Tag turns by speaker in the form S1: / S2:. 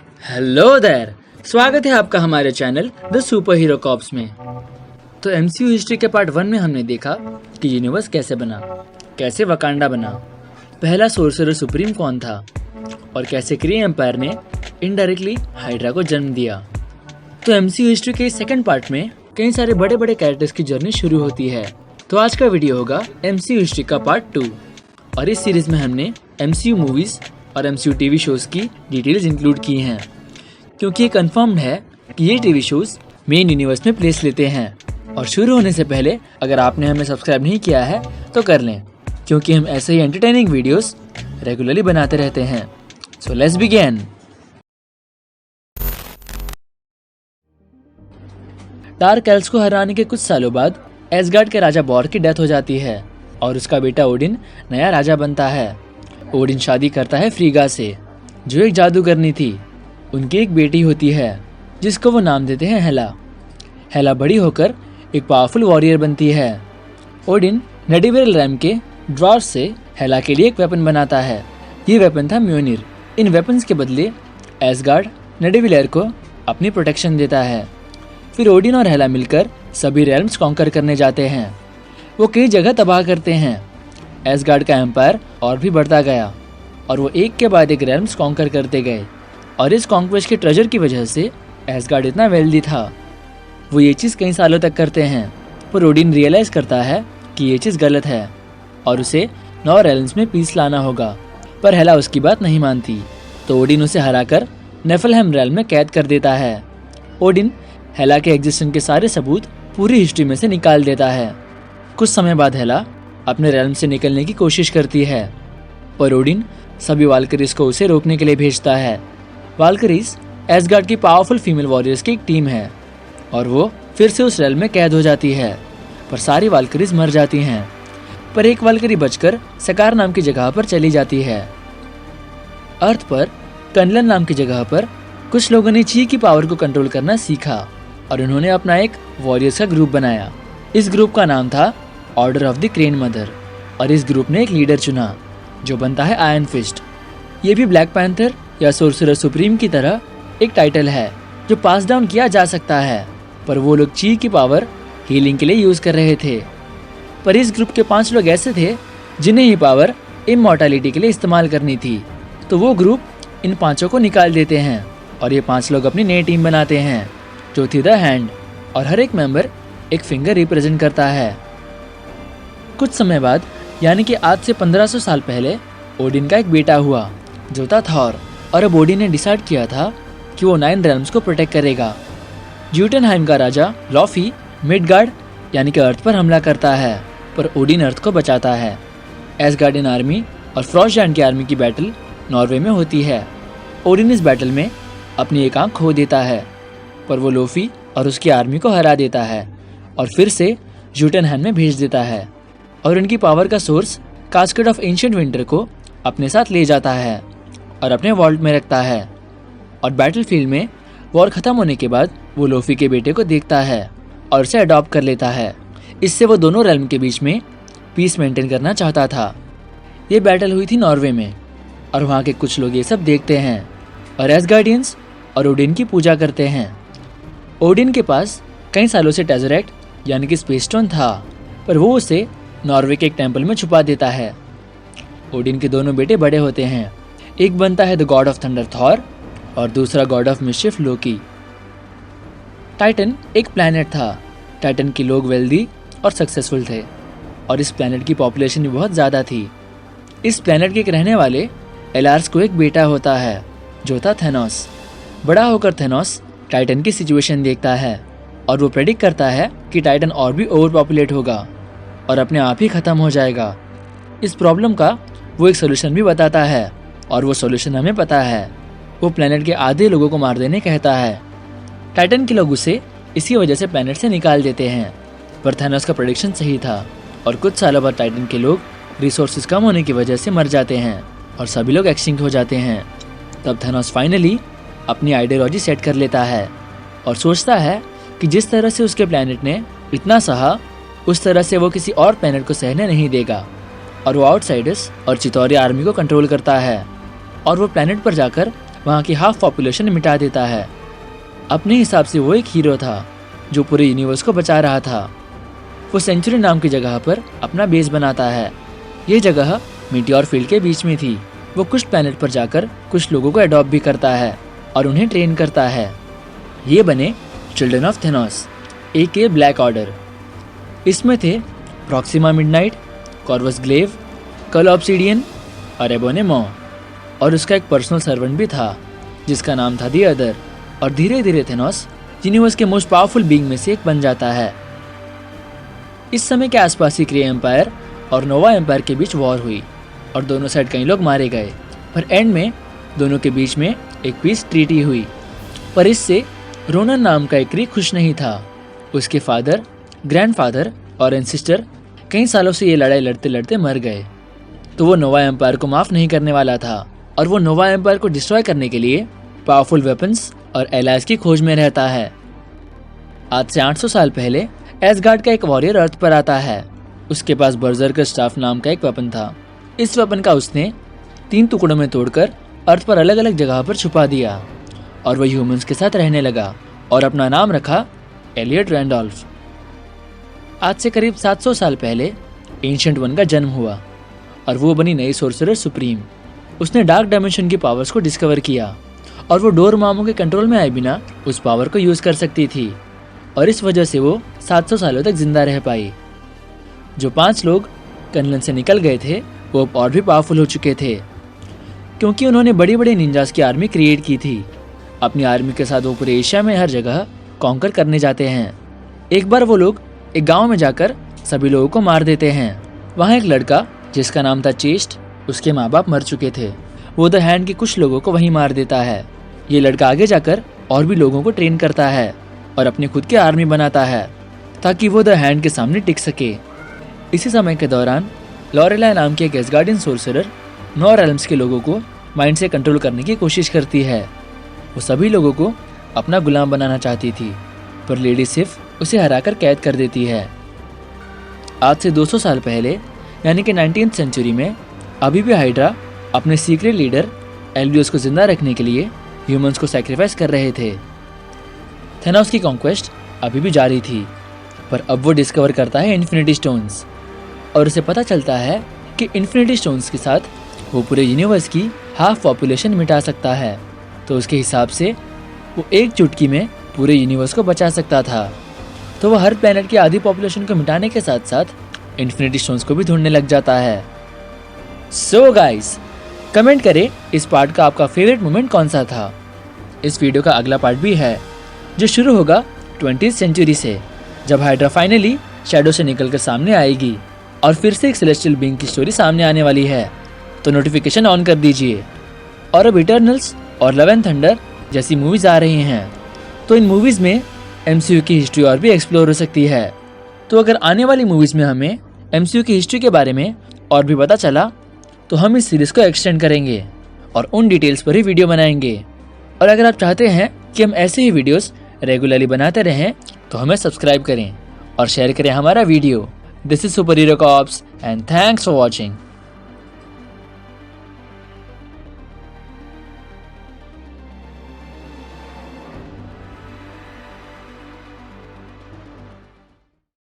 S1: Hello there, स्वागत है आपका हमारे channel the Super Hero Cops में। तो एमसीयू हिस्ट्री के पार्ट 1 में हमने देखा कि यूनिवर्स कैसे बना, कैसे वकांडा बना, पहला सोर्सरर सुप्रीम कौन था और कैसे क्री एम्पायर ने इनडायरेक्टली हाइड्रा को जन्म दिया। तो एमसीयू हिस्ट्री के सेकंड पार्ट में कई सारे बड़े बड़े कैरेक्टर्स की जर्नी शुरू होती है। तो आज का वीडियो होगा एमसीयू हिस्ट्री का पार्ट 2 और इस सीरीज में हमने एमसीयू मूवीज और एमसीयू टीवी शोज की डिटेल्स इंक्लूड की हैं, क्योंकि ये कंफर्म्ड है कि ये टीवी शोज मेन यूनिवर्स में प्लेस लेते हैं। और शुरू होने से पहले अगर आपने हमें सब्सक्राइब नहीं किया है तो कर लें, क्योंकि हम ऐसे ही एंटरटेनिंग वीडियोस रेगुलरली बनाते रहते हैं। So let's begin. Dark elves को हराने के कुछ सालों बाद एसगार्ड के राजा बॉर की डेथ हो जाती है और उसका बेटा ओडिन नया राजा बनता है। ओडिन शादी करता है फ्रीगा से, जो एक जादूगरनी थी। उनकी एक बेटी होती है जिसको वो नाम देते हैं हेला। हेला बड़ी होकर एक पावरफुल वॉरियर बनती है। ओडिन नेडिवेल रैम के ड्रॉर्स से हेला के लिए एक वेपन बनाता है। ये वेपन था म्योनिर। इन वेपन्स के बदले एसगार्ड नेडिवेलर को अपनी प्रोटेक्शन देता है। फिर ओडिन और हेला मिलकर सभी रेल्म्स कॉन्कर करने जाते हैं। वो कई जगह तबाह करते हैं। एसगार्ड का एम्पायर और भी बढ़ता गया और वो एक के बाद एक रेल्म्स कॉन्कर करते गए। और इस कॉन्क्वेस्ट के ट्रेजर की वजह से एसगार्ड इतना वेल्दी था। वो ये चीज़ कई सालों तक करते हैं, पर ओडिन रियलाइज करता है कि ये चीज़ गलत है और उसे 9 रेल्म्स में पीस लाना होगा। पर हेला उसकी बात नहीं मानती, तो ओडिन उसे हराकर नेफलहेम रेल्म में कैद कर देता है। ओडिन हेला के एग्जिस्टेंस के सारे सबूत पूरी हिस्ट्री में से निकाल देता है। कुछ समय बाद हेला अपने रेल्म से निकलने की कोशिश करती है, पर ओडिन सभी वाल्करीज को उसे रोकने के लिए भेजता है। वाल्करीज एसगार्ड की पावरफुल फीमेल वॉरियर्स की एक टीम है और वो फिर से उस रेल्म में कैद हो जाती है, पर सारी वाल्करीज मर जाती हैं। पर एक वाल्करी बचकर सकार नाम की जगह पर चली जाती है। अर्थ पर कनलन नाम की जगह पर कुछ लोगों ने ची की पावर को कंट्रोल करना सीखा और उन्होंने अपना एक वॉरियर्स का ग्रुप बनाया। इस ग्रुप का नाम था order of the crane mother और इस ग्रुप ने एक लीडर चुना जो बनता है आयरन फिस्ट। ये भी ब्लैक पैंथर या सोर्सरर सुप्रीम की तरह एक टाइटल है जो पास डाउन किया जा सकता है, पर वो लोग ची की पावर हीलिंग के लिए यूज कर रहे थे। पर इस ग्रुप के 5 लोग ऐसे थे जिन्हें ही पावर इमॉर्टैलिटी के लिए इस्तेमाल करनी थी, तो वो ग्रुप इन 5 को निकाल देते हैं और ये 5 लोग अपनी नई टीम बनाते हैं जो थी द हैंड, और हर एक मेंबर एक फिंगर रिप्रेजेंट करता है। कुछ समय बाद यानी कि आज से 1500 साल पहले ओडिन का एक बेटा हुआ जो था थॉर, और अब ओडिन ने डिसाइड किया था कि वो 9 रेल्म्स को प्रोटेक्ट करेगा। ज्यूटनहाइम का राजा लॉफी मिडगार्ड यानी कि अर्थ पर हमला करता है, पर ओडिन अर्थ को बचाता है। एसगार्डियन आर्मी और फ्रॉस्टजाइंट की आर्मी की बैटल नॉर्वे में होती है। ओडिन इस बैटल में अपनी एक आंख खो देता है, पर वो लोफी और उसकी आर्मी को हरा देता है और फिर से ज्यूटनहाइम में भेज देता है और उनकी पावर का source cascade of ancient winter को अपने साथ ले जाता है और अपने वॉल्ट में रखता है। और बैटलफील्ड में वॉर खत्म होने के बाद वो लोफी के बेटे को देखता है और उसे अडॉप्ट कर लेता है। इससे वो दोनों रेल्म के बीच में पीस मेंटेन करना चाहता था। ये बैटल हुई थी नॉर्वे में और वहाँ के कुछ लोग ये सब देखते हैं और एसगार्डियंस और ओडिन की पूजा करते हैं। ओडिन के पास कई सालों से टेजरेक्ट यानी कि स्पेस स्टोन था, पर वो उसे नॉर्वे के एक टेम्पल में छुपा देता है। ओडिन के दोनों बेटे बड़े होते हैं, एक बनता है the God of thunder Thor और दूसरा God of mischief Loki. Titan एक प्लैनेट था। टाइटन के लोग वेल्दी और सक्सेसफुल थे और इस प्लैनेट की पॉपुलेशन भी बहुत ज़्यादा थी। इस प्लैनेट के एक रहने वाले एलार्स को एक बेटा होता है जो था थेनोस। बड़ा होकर थेनोस टाइटन की सिचुएशन देखता है और वो प्रेडिक्ट करता है कि टाइटन और भी ओवर पॉपुलेट होगा और अपने आप ही ख़त्म हो जाएगा। इस प्रॉब्लम का वो एक सोल्यूशन भी बताता है और वो सोल्यूशन हमें पता है। वो प्लैनेट के आधे लोगों को मार देने कहता है। टाइटन के लोग उसे इसी वजह से प्लैनेट से निकाल देते हैं, पर थैनोस का प्रेडिक्शन सही था और कुछ सालों बाद टाइटन के लोग रिसोर्सेज कम होने की वजह से मर जाते हैं और सभी लोग एक्सटिंक्ट हो जाते हैं। तब थैनोस फाइनली अपनी आइडियोलॉजी सेट कर लेता है और सोचता है कि जिस तरह से उसके प्लैनेट ने इतना सहा, उस तरह से वो किसी और प्लैनेट को सहने नहीं देगा और वो आउटसाइडर्स और चितौरी आर्मी को कंट्रोल करता है और वो प्लैनेट पर जाकर वहाँ की हाफ पॉपुलेशन मिटा देता है। अपने हिसाब से वो एक हीरो था जो पूरे यूनिवर्स को बचा रहा था। वो सेंचुरी नाम की जगह पर अपना बेस बनाता है। ये जगह मीटियोर फील्ड के बीच में थी। वो कुछ प्लैनेट पर जाकर कुछ लोगों को अडॉप्ट भी करता है और उन्हें ट्रेन करता है। ये बने children of Thanos A black order. इसमें थे प्रॉक्सिमा मिडनाइट, कॉर्वस ग्लेव, कल ऑब्सिडियन और एबोनेमो, और उसका एक पर्सनल सर्वेंट भी था जिसका नाम था दी अदर। और धीरे धीरे थेनोस यूनिवर्स के मोस्ट पावरफुल बीइंग में से एक बन जाता है। इस समय के आसपास ही क्रे एम्पायर और नोवा एम्पायर के बीच वॉर हुई और दोनों साइड कई लोग मारे गए, पर एंड में दोनों के बीच में एक पीस ट्रीटी हुई। पर इससे रोनन नाम का एक क्री खुश नहीं था। उसके फादर, ग्रैंडफादर और एंसिस्टर कई सालों से ये लड़ाई लड़ते लड़ते मर गए, तो वो नोवा एम्पायर को माफ नहीं करने वाला था और वो नोवा एम्पायर को डिस्ट्रॉय करने के लिए पावरफुल वेपन्स और एलाइज की खोज में रहता है। आज से 800 साल पहले एसगार्ड का एक वॉरियर अर्थ पर आता है। उसके पास बर्जर्कर स्टाफ नाम का एक वेपन था। इस वेपन का उसने 3 टुकड़ों में तोड़कर अर्थ पर अलग अलग जगह पर छुपा दिया और वह ह्यूमंस के साथ रहने लगा और अपना नाम रखा एलियट रैंडोल्फ। आज से करीब 700 साल पहले एंशिएंट वन का जन्म हुआ और वो बनी नई सोर्सरर सुप्रीम। उसने डार्क डायमेंशन की पावर्स को डिस्कवर किया और वो डोरमामू के कंट्रोल में आए बिना उस पावर को यूज कर सकती थी और इस वजह से वो 700 सालों तक जिंदा रह पाई। जो 5 लोग कनलन से निकल गए थे वो अब और भी पावरफुल हो चुके थे क्योंकि उन्होंने बड़ी बड़ी निंजास की आर्मी क्रिएट की थी। अपनी आर्मी के साथ वो पूरे एशिया में हर जगह कॉन्कर करने जाते हैं। एक बार वो लोग एक गांव में जाकर सभी लोगों को मार देते हैं। वहाँ एक लड़का जिसका नाम था चेस्ट, उसके माँ बाप मर चुके थे। वो द हैंड के कुछ लोगों को वहीं मार देता है। ये लड़का आगे जाकर और भी लोगों को ट्रेन करता है और अपनी खुद की आर्मी बनाता है ताकि वो द हैंड के सामने टिक सके। इसी समय के दौरान लॉरेलाई नाम की एक एसगार्डियन सोर्सरर 9 रेल्म्स के लोगों को माइंड से कंट्रोल करने की कोशिश करती है। वो सभी लोगों को अपना गुलाम बनाना चाहती थी, पर लेडी सिर्फ उसे हराकर कैद कर देती है। आज से 200 साल पहले यानी कि 19th सेंचुरी में अभी भी हाइड्रा अपने सीक्रेट लीडर एल्बियस को जिंदा रखने के लिए ह्यूमंस को सैक्रिफाइस कर रहे थे। थेनोस की कॉन्क्वेस्ट अभी भी जारी थी, पर अब वो डिस्कवर करता है इन्फिनिटी स्टोन्स और उसे पता चलता है कि इन्फिनिटी स्टोन्स के साथ वो पूरे यूनिवर्स की हाफ पॉपुलेशन मिटा सकता है। तो उसके हिसाब से वो एक चुटकी में पूरे यूनिवर्स को बचा सकता था। तो वो हर प्लेनेट की आधी पॉपुलेशन को मिटाने के साथ साथ इन्फिनिटी स्टोन्स को भी ढूंढने लग जाता है। सो गाइस, कमेंट करें इस पार्ट का आपका फेवरेट मोमेंट कौन सा था। इस वीडियो का अगला पार्ट भी है जो शुरू होगा 20th सेंचुरी से, जब हाइड्रा फाइनली शैडो से निकलकर सामने आएगी और फिर से एक सेलेस्टियल बीइंग की स्टोरी सामने आने वाली है। तो नोटिफिकेशन ऑन कर दीजिए। और अब इटर्नल्स और लव एंड थंडर जैसी मूवीज आ रही हैं, तो इन मूवीज में MCU की हिस्ट्री और भी एक्सप्लोर हो सकती है। तो अगर आने वाली मूवीज में हमें MCU की हिस्ट्री के बारे में और भी पता चला तो हम इस सीरीज को एक्सटेंड करेंगे और उन डिटेल्स पर ही वीडियो बनाएंगे। और अगर आप चाहते हैं कि हम ऐसे ही वीडियोस रेगुलरली बनाते रहें तो हमें सब्सक्राइब करें और शेयर करें हमारा video. This is Super Hero Cops and thanks for watching.